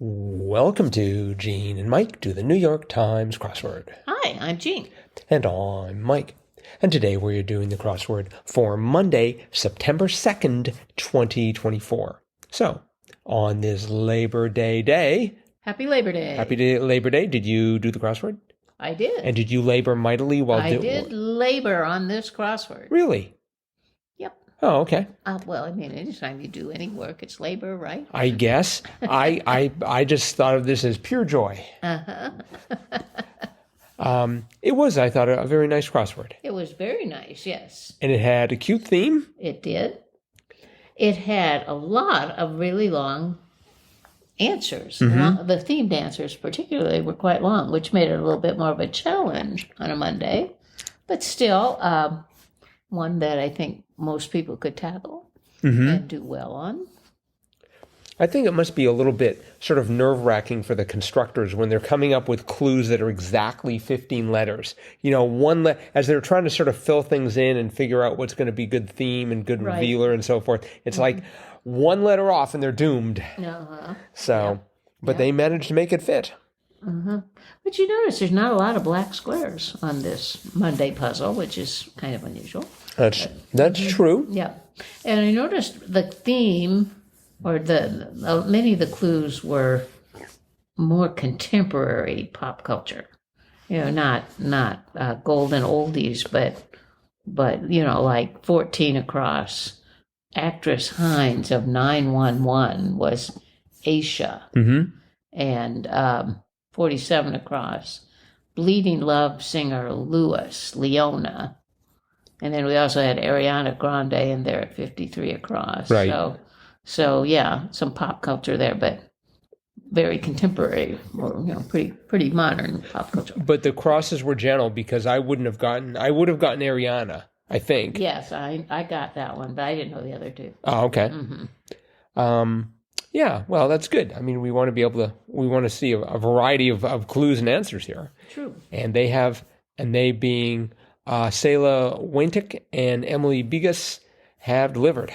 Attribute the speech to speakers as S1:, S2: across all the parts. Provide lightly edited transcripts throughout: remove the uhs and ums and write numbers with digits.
S1: Welcome to Gene and Mike do the New York Times crossword.
S2: Hi, I'm Jean.
S1: And I'm Mike. And today we're doing the crossword for Monday, September 2nd, 2024. So, on this Labor Day...
S2: Happy Labor Day.
S1: Happy Labor Day. Did you do the crossword?
S2: I did.
S1: And did you labor mightily while doing it?
S2: I did labor on this crossword.
S1: Really?
S2: Yep.
S1: Oh, okay.
S2: Well, I mean, anytime you do any work, it's labor, right?
S1: I guess. I just thought of this as pure joy.
S2: Uh-huh.
S1: It was, I thought, a very nice crossword.
S2: It was very nice, yes.
S1: And it had a cute theme.
S2: It did. It had a lot of really long answers.
S1: Mm-hmm.
S2: The themed answers particularly were quite long, which made it a little bit more of a challenge on a Monday. But still, one that I think most people could tackle and do well on.
S1: I think it must be a little bit sort of nerve-wracking for the constructors when they're coming up with clues that are exactly 15 letters. You know, as they're trying to sort of fill things in and figure out what's going to be good theme and good revealer and so forth. It's like one letter off and they're doomed. But they managed to make it fit.
S2: But you notice there's not a lot of black squares on this Monday puzzle, which is kind of unusual.
S1: That's true.
S2: Yeah. And I noticed the theme, or many of the clues were more contemporary pop culture. You know, not golden oldies, but you know, like 14 across. Actress Hines of 911 was Aisha. And 47 across. Bleeding Love singer Leona. And then we also had Ariana Grande in there at 53 across.
S1: Right.
S2: So yeah, some pop culture there, but very contemporary, or pretty modern pop culture.
S1: But the crosses were gentle because I would have gotten Ariana, I think.
S2: Yes, I got that one, but I didn't know the other two.
S1: Oh, okay. Yeah, well, that's good. I mean, we want to see a variety of clues and answers here.
S2: True. And
S1: they being Selah Waintick and Emily Bigas have delivered.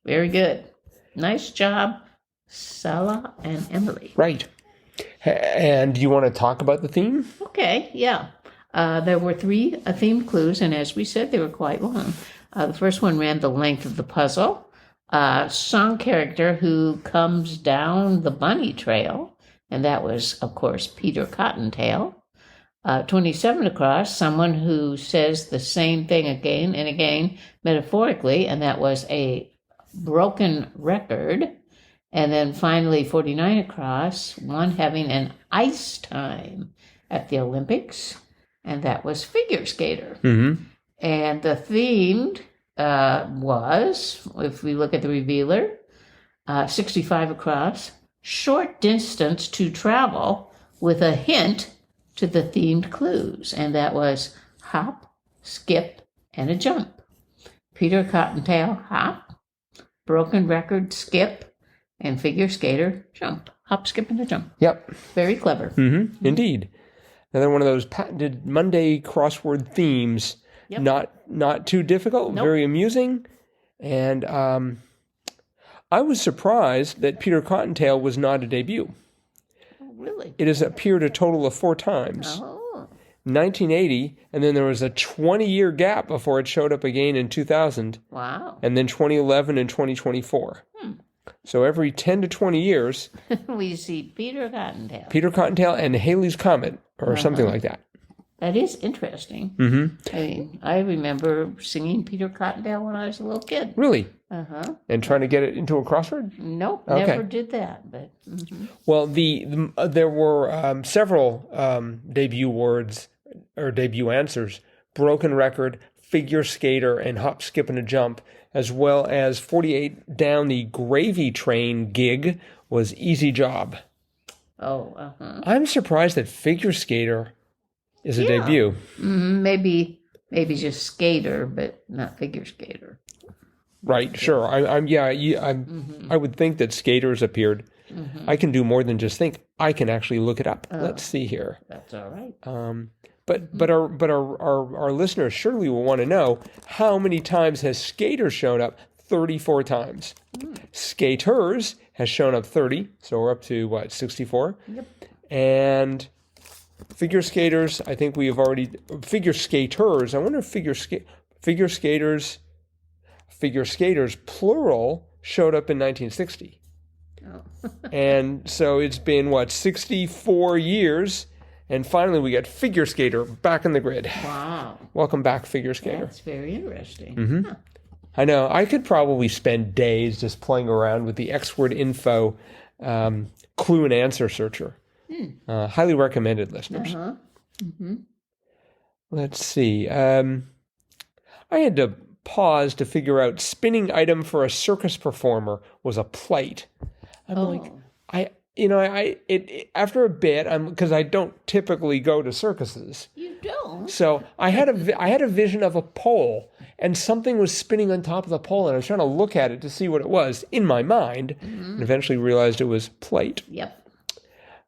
S2: Very good. Nice job, Selah and Emily.
S1: Right. And you want to talk about the theme?
S2: Okay, yeah. There were 3 themed clues, and as we said, they were quite long. The first one ran the length of the puzzle. Song character who comes down the bunny trail, and that was, of course, Peter Cottontail. 27 across, someone who says the same thing again and again, metaphorically, and that was a broken record. And then finally, 49 across, one having an ice time at the Olympics, and that was figure skater. And the themed was, if we look at the revealer, 65 across, short distance to travel with a hint to the themed clues. And that was hop, skip, and a jump. Peter Cottontail, hop, broken record, skip, and figure skater, jump. Hop, skip, and a jump.
S1: Yep.
S2: Very clever.
S1: Indeed. Another one of those patented Monday crossword themes. Yep. Not too difficult, very amusing. And I was surprised that Peter Cottontail was not a debut.
S2: Oh, really?
S1: It has appeared a total of 4 times. 1980, and then there was a 20-year gap before it showed up again in 2000.
S2: Wow.
S1: And then 2011 and 2024. So every 10 to 20 years...
S2: we see Peter Cottontail.
S1: Peter Cottontail and Halley's Comet, or something like that.
S2: That is interesting. I mean, I remember singing Peter Cottontail when I was a little kid.
S1: Really? And trying to get it into a crossword?
S2: Nope, never did that. But
S1: Well, there were several debut words or debut answers: broken record, figure skater, and hop, skip, and a jump, as well as 48 down the gravy train gig was easy job. I'm surprised that figure skater is a debut.
S2: Maybe just skater, but not figure skater.
S1: Right, sure. I would think that skaters appeared. I can do more than just think. I can actually look it up. Let's see here.
S2: That's all right.
S1: But our listeners surely will want to know how many times has skater shown up. 34 times. Skaters has shown up 30. So we're up to, 64?
S2: Yep.
S1: And figure skaters, I think we have already... Figure skaters, I wonder if figure skaters, plural, showed up in 1960.
S2: Oh.
S1: And so it's been, 64 years... And finally, we get figure skater back in the grid.
S2: Wow.
S1: Welcome back, figure skater.
S2: That's very interesting.
S1: Mm-hmm.
S2: Huh.
S1: I know. I could probably spend days just playing around with the X-Word Info clue and answer searcher. Highly recommended, listeners.
S2: Uh-huh. Mm-hmm.
S1: Let's see. I had to pause to figure out spinning item for a circus performer was a plate. After a bit, because I don't typically go to circuses.
S2: You don't?
S1: So I had a vision of a pole, and something was spinning on top of the pole, and I was trying to look at it to see what it was in my mind, and eventually realized it was plate.
S2: Yep.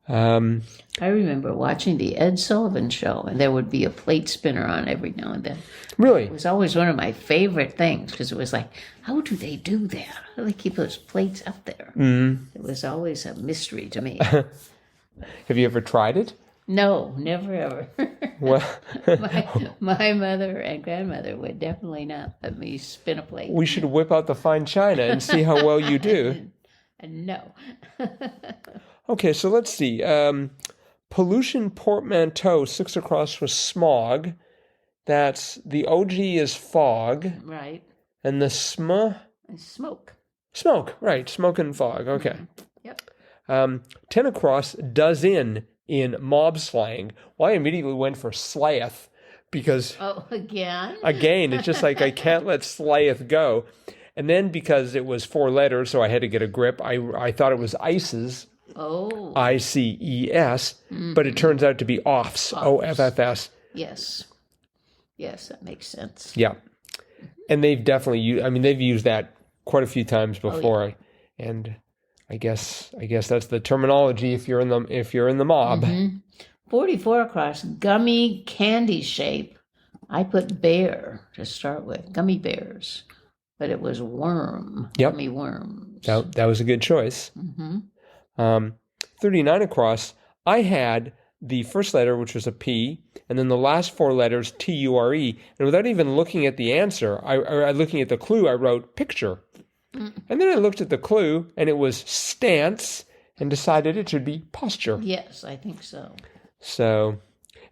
S1: I
S2: remember watching the Ed Sullivan Show, and there would be a plate spinner on every now and then.
S1: Really?
S2: It was always one of my favorite things because it was like, how do they do that? How do they keep those plates up there? It was always a mystery to me.
S1: Have you ever tried it?
S2: No, never ever.
S1: Well,
S2: my mother and grandmother would definitely not let me spin a plate.
S1: We should whip out the fine china and see how well you do.
S2: No.
S1: Okay, so let's see. Pollution portmanteau, 6 across was smog. That's the OG is fog.
S2: Right.
S1: And the
S2: Smoke.
S1: Smoke, right. Smoke and fog. Okay.
S2: Yep.
S1: 10 across does in mob slang. Well, I immediately went for slayeth because...
S2: Oh, again?
S1: Again, it's just like I can't let slayeth go. And then because it was 4 letters, so I had to get a grip, I thought it was ices.
S2: Oh.
S1: ICES, but it turns out to be offs. OFFS.
S2: Yes. Yes, that makes sense.
S1: Yeah. And they've definitely they've used that quite a few times before.
S2: Oh, yeah.
S1: And I guess that's the terminology if you're in the mob.
S2: 44 across, gummy candy shape. I put bear to start with, gummy bears, but it was worm.
S1: Yep.
S2: Gummy worms.
S1: That was a good choice. 39 across, I had the first letter, which was a P, and then the last 4 letters, T-U-R-E. And without even looking at the answer, looking at the clue, I wrote picture. And then I looked at the clue, and it was stance, and decided it should be posture.
S2: Yes, I think so.
S1: So,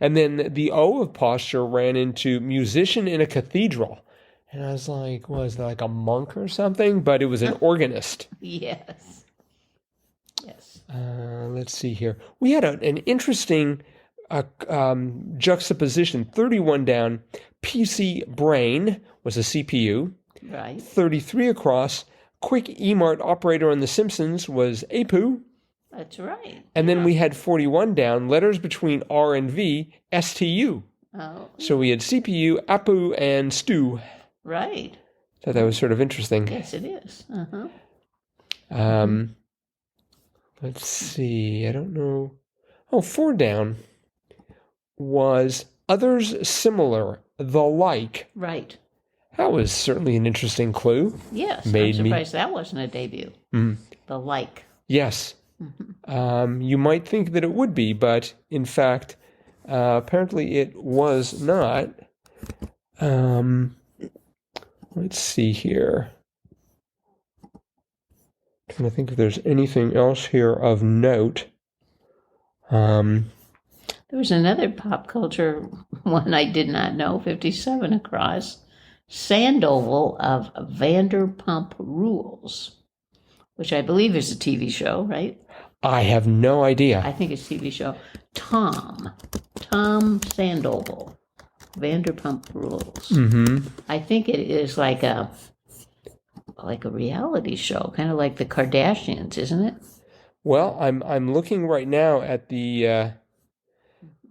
S1: and then the O of posture ran into musician in a cathedral. And I was like, was that like a monk or something? But it was an organist.
S2: Yes. Yes.
S1: Let's see here. We had an interesting juxtaposition. 31 down, PC brain was a CPU.
S2: Right.
S1: 33 across, quick EMART operator on The Simpsons was APU.
S2: That's right.
S1: And then we had 41 down, letters between R and V, STU.
S2: Oh.
S1: So we had CPU, APU, and STU.
S2: Right.
S1: Thought that was sort of interesting.
S2: Yes, it is.
S1: Let's see. I don't know. Oh, 4 down was others similar, the like.
S2: Right.
S1: That was certainly an interesting clue.
S2: Yes.
S1: Made
S2: I'm surprised that wasn't a debut. The like.
S1: Yes. You might think that it would be, but in fact, apparently it was not. Let's see here. Trying to think if there's anything else here of note.
S2: There was another pop culture one I did not know, 57 across. Sandoval of Vanderpump Rules, which I believe is a TV show, right?
S1: I have no idea.
S2: I think it's a TV show. Tom Sandoval, Vanderpump Rules. I think it is like a reality show, kind of like the Kardashians, isn't it?
S1: Well, I'm looking right now at the.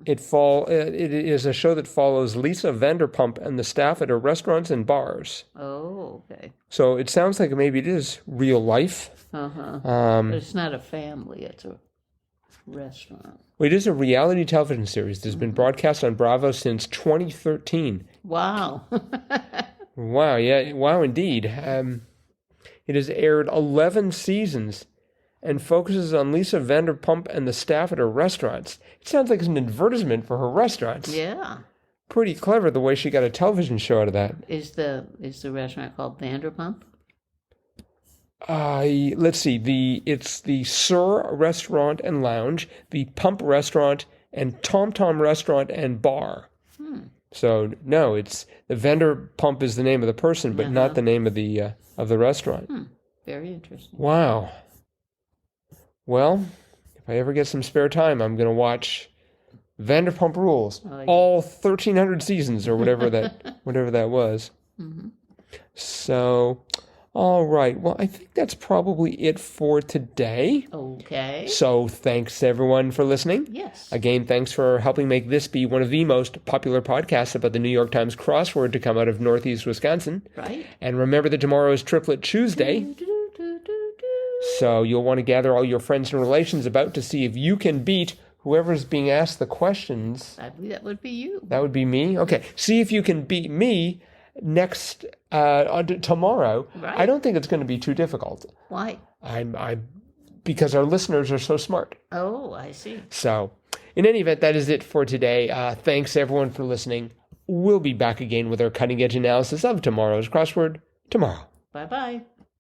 S1: It is a show that follows Lisa Vanderpump and the staff at her restaurants and bars.
S2: Oh, okay.
S1: So it sounds like maybe it is real life.
S2: But it's not a family; it's a restaurant.
S1: Well, it is a reality television series that's been broadcast on Bravo since 2013.
S2: Wow.
S1: Wow, yeah, wow, indeed. It has aired 11 seasons and focuses on Lisa Vanderpump and the staff at her restaurants. It sounds like it's an advertisement for her restaurants.
S2: Yeah.
S1: Pretty clever the way she got a television show out of that.
S2: Is the restaurant called Vanderpump?
S1: Let's see. It's the Sir Restaurant and Lounge, the Pump Restaurant, and Tom Tom Restaurant and Bar. So no, it's the Vanderpump is the name of the person, but not the name of the restaurant.
S2: Very interesting.
S1: Wow. Well, if I ever get some spare time, I'm going to watch Vanderpump Rules, all 1,300 seasons or whatever that was. So, all right. Well, I think that's probably it for today.
S2: Okay.
S1: So, thanks everyone for listening.
S2: Yes.
S1: Again, thanks for helping make this be one of the most popular podcasts about the New York Times crossword to come out of Northeast Wisconsin.
S2: Right.
S1: And remember that tomorrow is Triplet Tuesday. So you'll want to gather all your friends and relations about to see if you can beat whoever's being asked the questions.
S2: I believe that would be you.
S1: That would be me? Okay. See if you can beat me next tomorrow.
S2: Right.
S1: I don't think it's going to be too difficult.
S2: Why?
S1: Because our listeners are so smart.
S2: Oh, I see.
S1: So, in any event, that is it for today. Thanks everyone for listening. We'll be back again with our cutting edge analysis of tomorrow's crossword tomorrow.
S2: Bye-bye.